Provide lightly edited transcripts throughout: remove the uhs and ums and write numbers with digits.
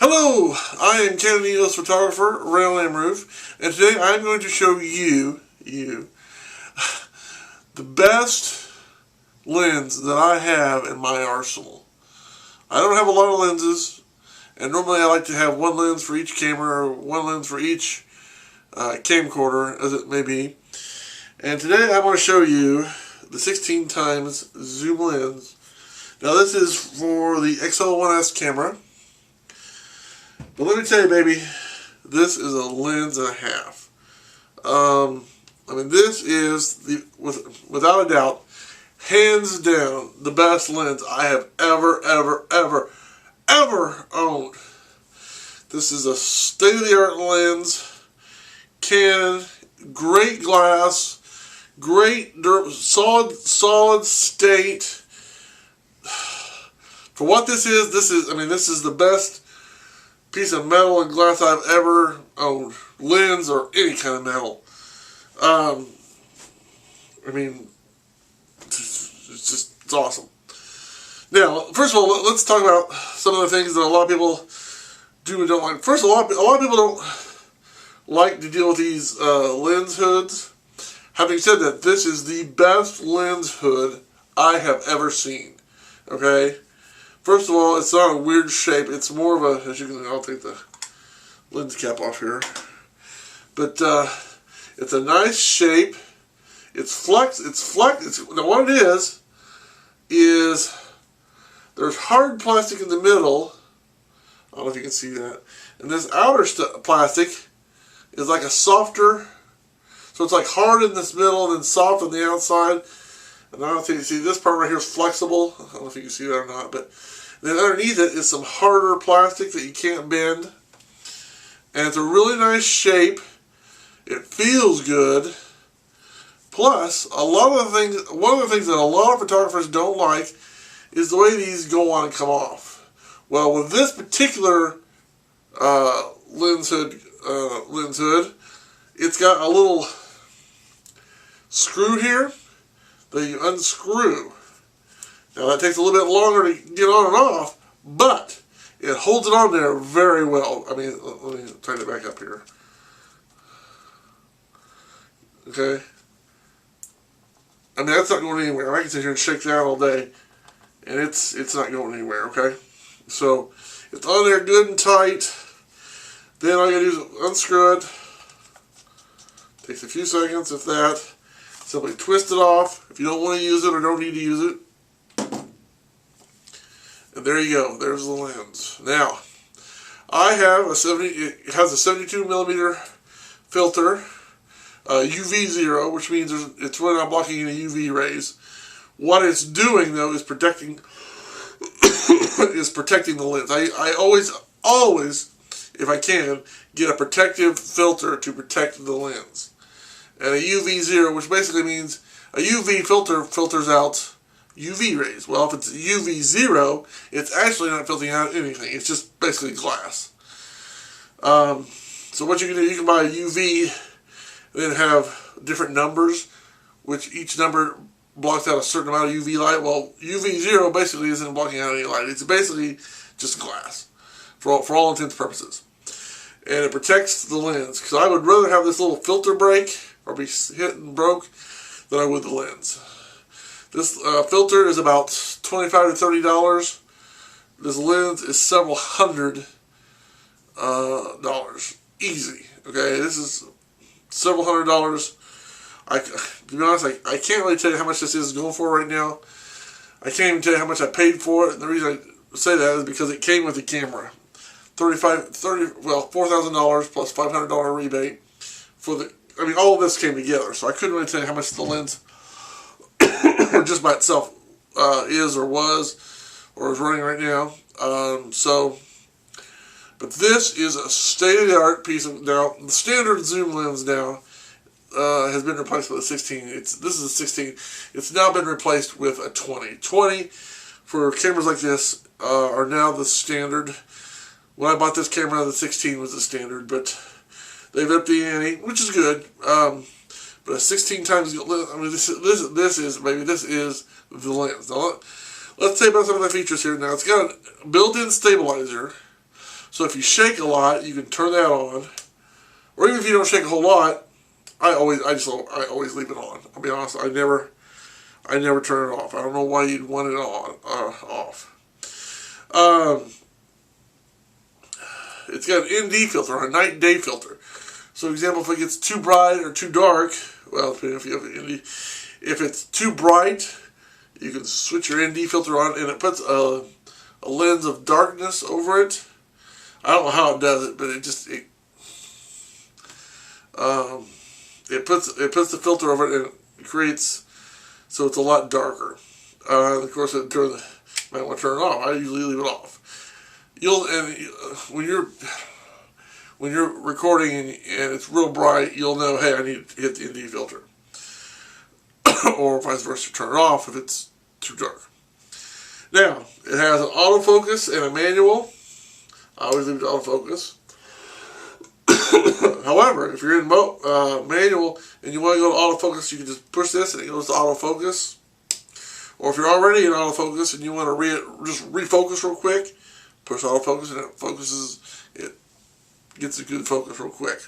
Hello, I am Canon EOS photographer, Randall and Rueff, and today I'm going to show you the best lens that I have in my arsenal. I don't have a lot of lenses, and normally I like to have one lens for each camera, or one lens for each camcorder, as it may be. And today I'm going to show you the 16 times zoom lens. Now this is for the XL1S camera. But let me tell you, baby, this is a lens and a half. I mean, this is, without a doubt, hands down, the best lens I have ever owned. This is a state-of-the-art lens, Canon, great glass, great, solid state. For what this is the best piece of metal and glass I've ever owned. Lens or any kind of metal. I mean, it's awesome. Now, first of all, let's talk about some of the things that a lot of people do and don't like. First, a lot of people don't like to deal with these lens hoods. Having said that, this is the best lens hood I have ever seen. Okay? First of all, it's not a weird shape. It's more of a, as you can, I'll take the lens cap off here. But it's a nice shape. It's flex. Now what it is there's hard plastic in the middle. I don't know if you can see that. And this outer plastic is like a softer. So it's like hard in this middle and then soft on the outside. And I don't think you see this part right here is flexible. I don't know if you can see that or not, but then underneath it is some harder plastic that you can't bend. And it's a really nice shape. It feels good. Plus, one of the things that a lot of photographers don't like is the way these go on and come off. Well, with this particular lens hood, it's got a little screw here that you unscrew. Now that takes a little bit longer to get on and off, but it holds it on there very well. I mean, let me turn it back up here. Okay. I mean, that's not going anywhere. I can sit here and shake that all day, and it's not going anywhere, okay? So, it's on there good and tight. Then all you gotta do is unscrew it. Takes a few seconds, if that. Simply twist it off if you don't want to use it or don't need to use it. And there you go. There's the lens. Now, it has a 72 millimeter filter, UV 0, which means it's really not blocking any UV rays. What it's doing though is protecting the lens. I always, if I can, get a protective filter to protect the lens. And a UV 0, which basically means a UV filter filters out UV rays. Well, if it's UV 0, it's actually not filtering out anything. It's just basically glass. So what you can do, you can buy a UV and then have different numbers, which each number blocks out a certain amount of UV light. Well, UV 0 basically isn't blocking out any light. It's basically just glass for all intents and purposes. And it protects the lens, because I would rather have this little filter break or be hit and broke than I would the lens. This filter is about $25 to $30. This lens is several hundred dollars. Easy. Okay, this is several $100s. To be honest, I can't really tell you how much this is going for right now. I can't even tell you how much I paid for it. And the reason I say that is because it came with the camera. $4,000 plus $500 rebate for the. I mean, all of this came together, so I couldn't really tell you how much the lens just by itself is or was or is running right now. But this is a state-of-the-art piece of. Now, the standard zoom lens now has been replaced with a 16. This is a 16. It's now been replaced with a 20. 20 for cameras like this are now the standard. When I bought this camera, the 16 was the standard, but they've upped the ante, which is good. But a 16 times, I mean, this is the lens. Now, let's say about some of the features here. Now, it's got a built-in stabilizer, So if you shake a lot, you can turn that on. Or even if you don't shake a whole lot, I always leave it on. I'll be honest, I never turn it off. I don't know why you'd want it on off. It's got an ND filter, a night and day filter. So, for example, if it gets too bright or too dark, well, depending if you have an ND, if it's too bright, you can switch your ND filter on, and it puts a lens of darkness over it. I don't know how it does it, but it puts the filter over it, and it creates so it's a lot darker. Of course, you might want to turn it off. I usually leave it off. When you're recording and it's real bright, you'll know, hey, I need to hit the ND filter, or vice versa, turn it off if it's too dark. Now, it has an autofocus and a manual. I always leave it to autofocus. However, if you're in manual and you want to go to autofocus, you can just push this and it goes to autofocus. Or if you're already in autofocus and you want to just refocus real quick, push autofocus and it gets a good focus real quick.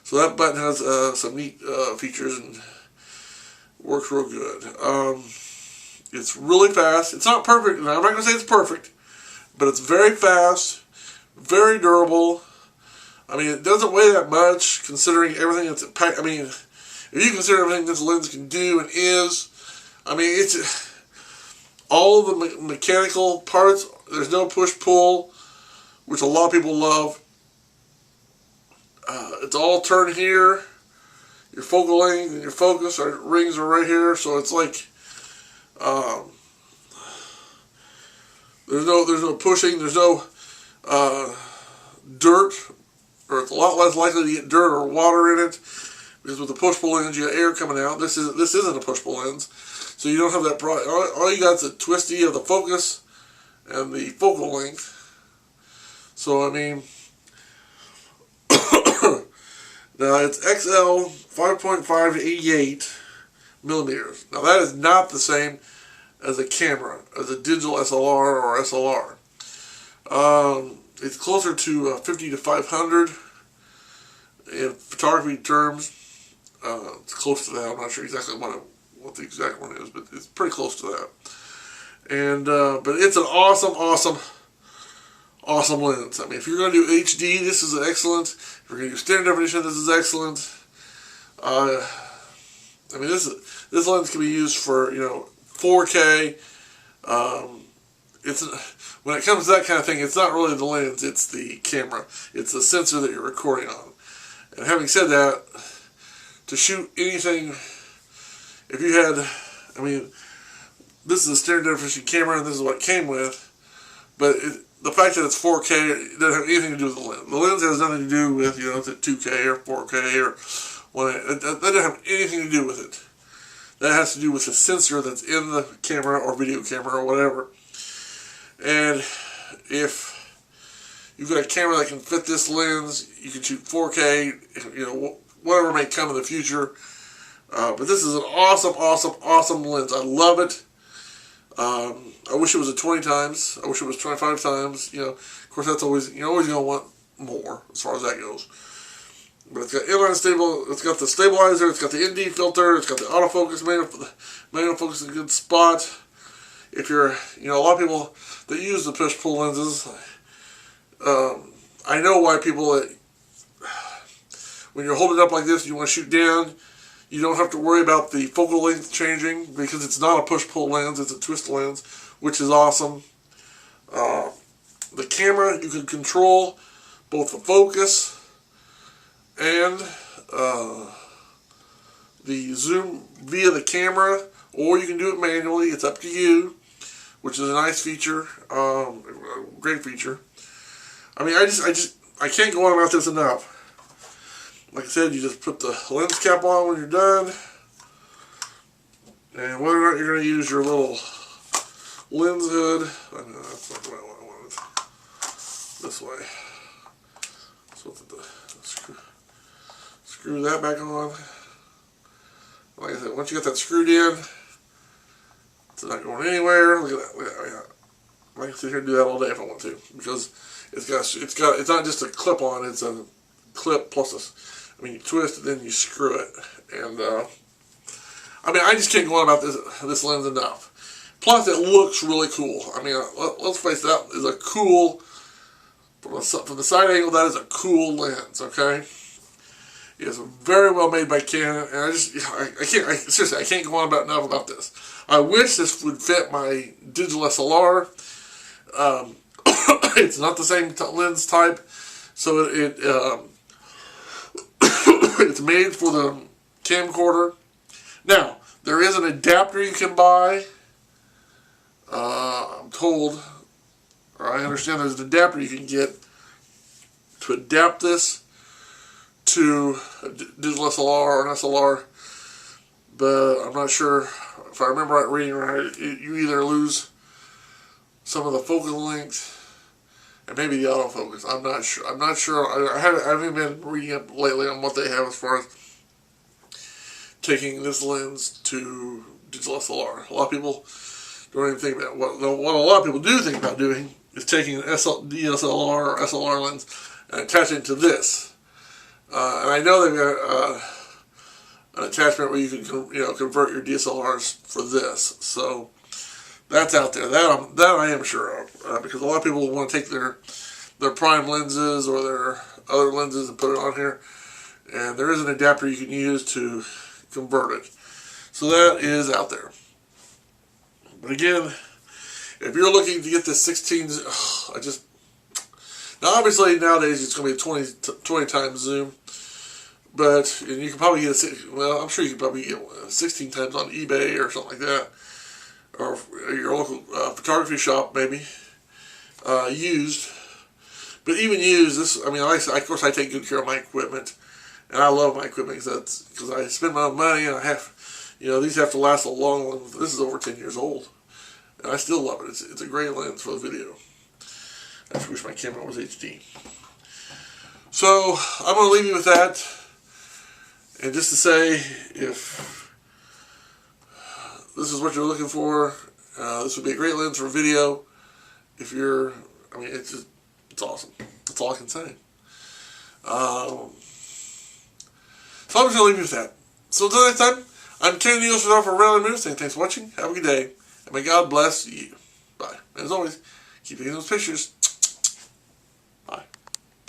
So that button has some neat features and works real good. It's really fast. It's not perfect. Now, I'm not going to say it's perfect, but it's very fast, very durable. I mean, it doesn't weigh that much considering everything that's packed. I mean, if you consider everything this lens can do and is, I mean, it's all the mechanical parts. There's no push-pull, which a lot of people love. It's all turn here. Your focal length and your focus rings are right here, so it's like there's no pushing. There's no dirt, or it's a lot less likely to get dirt or water in it, because with the push-pull lens you got air coming out. This isn't a push-pull lens, so you don't have that problem. All you got is a twisty of the focus and the focal length. So I mean, now it's XL 5.5 to 88 millimeters. Now that is not the same as a camera, as a digital SLR or SLR. It's closer to 50 to 500 in photography terms. It's close to that. I'm not sure exactly what the exact one is, but it's pretty close to that. And but it's an awesome lens. I mean, if you're going to do HD, this is excellent. If you're going to do standard definition, this is excellent. I mean, this lens can be used for 4K. When it comes to that kind of thing, it's not really the lens, it's the camera. It's the sensor that you're recording on. And having said that, to shoot anything, if you had, I mean, this is a standard definition camera and this is what it came with, but the fact that it's 4K, it doesn't have anything to do with the lens. The lens has nothing to do with, is it 2K or 4K or that doesn't have anything to do with it. That has to do with the sensor that's in the camera or video camera or whatever. And if you've got a camera that can fit this lens, you can shoot 4K, whatever may come in the future. But this is an awesome lens. I love it. I wish it was a 20 times. I wish it was 25 times. Of course, that's always, you're always going to want more as far as that goes. But it's got inline stable, it's got the stabilizer, it's got the ND filter, it's got the autofocus, manual focus in a good spot. If you're, a lot of people that use the push-pull lenses, I know why people, when you're holding it up like this, you want to shoot down, you don't have to worry about the focal length changing, because it's not a push-pull lens, it's a twist lens, which is awesome. The camera, you can control both the focus and the zoom via the camera, or you can do it manually. It's up to you, which is a nice feature, great feature. I mean, I can't go on about this enough. Like I said, you just put the lens cap on when you're done, and whether or not you're going to use your little lens hood, I know that's not what I wanted. This way. So screw that back on. Like I said, once you get that screwed in, it's not going anywhere. Look at that. I can sit here and do that all day if I want to, because it's not just a clip on, it's a clip plus you twist it, then you screw it. And, I just can't go on about this lens enough. Plus, it looks really cool. Let's face it, that is a cool, from the side angle, that is a cool lens, okay? It's very well made by Canon, and seriously, I can't go on enough about this. I wish this would fit my digital SLR. It's not the same lens type, so it's made for the camcorder. Now, there is an adapter you can buy. I'm told, or I understand there's an adapter you can get to adapt this to a digital SLR or an SLR, but I'm not sure if I remember reading right. You either lose some of the focal length and maybe the autofocus. I'm not sure. I haven't been reading up lately on what they have as far as taking this lens to digital SLR. A lot of people don't even think about what a lot of people do think about doing is taking an DSLR or SLR lens and attaching it to this. And I know they've got an attachment where you can convert your DSLRs for this. So that's out there. That I am sure of, because a lot of people want to take their prime lenses or their other lenses and put it on here, and there is an adapter you can use to convert it. So that is out there. But again, if you're looking to get this 16, now obviously nowadays it's going to be a 20 times zoom, but you can probably get I'm sure you can probably get 16 times on eBay or something like that, or your local photography shop maybe, used. But even used, of course I take good care of my equipment, and I love my equipment because I spend my own money, and I have, these have to last a long. This is over 10 years old, and I still love it. It's a great lens for the video. I just wish my camera was HD. So I'm going to leave you with that, and just to say, if this is what you're looking for, this would be a great lens for video. If you're, it's awesome. That's all I can say. So I'm just going to leave you with that. So until next time, I'm Canon EOS for Randall saying thanks for watching. Have a good day, and may God bless you. Bye. And as always, keep taking those pictures.